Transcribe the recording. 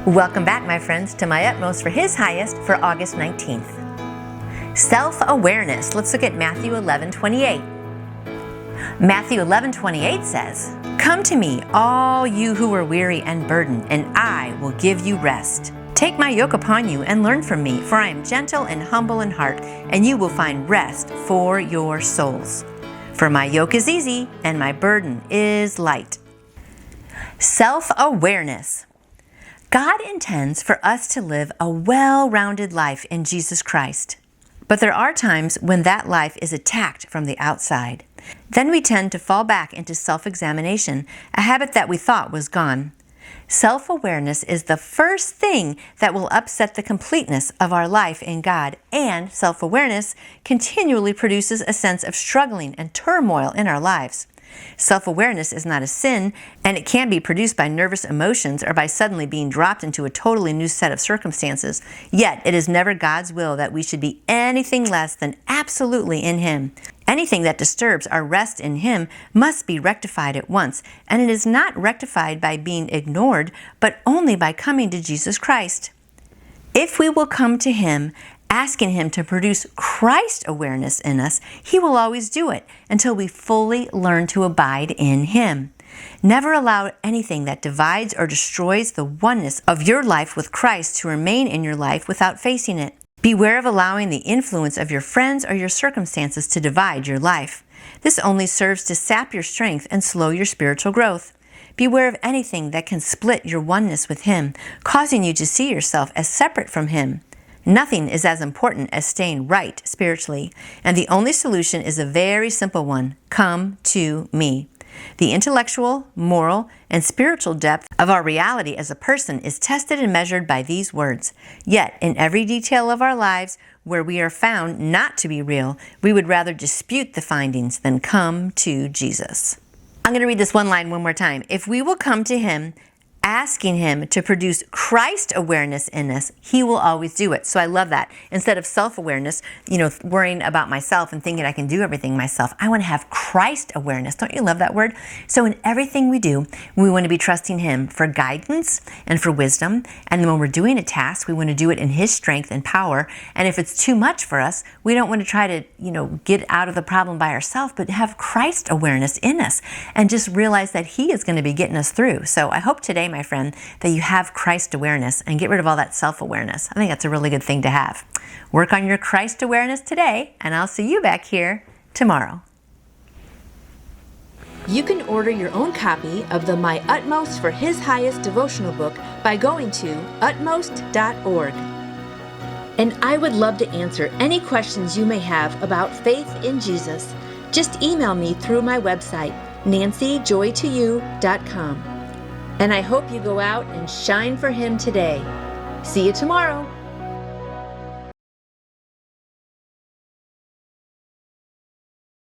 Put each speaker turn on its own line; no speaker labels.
Welcome back, my friends, to My Utmost for His Highest for August 19th. Self-awareness. Let's look at Matthew 11:28. Matthew 11:28 says, "Come to me, all you who are weary and burdened, and I will give you rest. Take my yoke upon you and learn from me, for I am gentle and humble in heart, and you will find rest for your souls. For my yoke is easy and my burden is light." Self-awareness. God intends for us to live a well-rounded life in Jesus Christ. But there are times when that life is attacked from the outside. Then we tend to fall back into self-examination, a habit that we thought was gone. Self-awareness is the first thing that will upset the completeness of our life in God, and self-awareness continually produces a sense of struggling and turmoil in our lives. Self-awareness is not a sin, and it can be produced by nervous emotions or by suddenly being dropped into a totally new set of circumstances. Yet, it is never God's will that we should be anything less than absolutely in Him. Anything that disturbs our rest in Him must be rectified at once, and it is not rectified by being ignored, but only by coming to Jesus Christ. If we will come to Him, asking Him to produce Christ awareness in us, He will always do it until we fully learn to abide in Him. Never allow anything that divides or destroys the oneness of your life with Christ to remain in your life without facing it. Beware of allowing the influence of your friends or your circumstances to divide your life. This only serves to sap your strength and slow your spiritual growth. Beware of anything that can split your oneness with Him, causing you to see yourself as separate from Him. Nothing is as important as staying right spiritually, and the only solution is a very simple one: come to me. The intellectual, moral, and spiritual depth of our reality as a person is tested and measured by these words. Yet, in every detail of our lives where we are found not to be real, we would rather dispute the findings than come to Jesus. I'm going to read this one line one more time. If we will come to Him, asking Him to produce Christ awareness in us, He will always do it. So I love that. Instead of self-awareness, worrying about myself and thinking I can do everything myself, I want to have Christ awareness. Don't you love that word? So in everything we do, we want to be trusting Him for guidance and for wisdom. And then when we're doing a task, we want to do it in His strength and power. And if it's too much for us, we don't want to try to, get out of the problem by ourselves, but have Christ awareness in us and just realize that He is going to be getting us through. So I hope today, my friend, that you have Christ awareness and get rid of all that self-awareness. I think that's a really good thing to have. Work on your Christ awareness today, and I'll see you back here tomorrow. You can order your own copy of the My Utmost for His Highest devotional book by going to utmost.org. And I would love to answer any questions you may have about faith in Jesus. Just email me through my website, nancyjoytoyou.com. And I hope you go out and shine for Him today. See you tomorrow.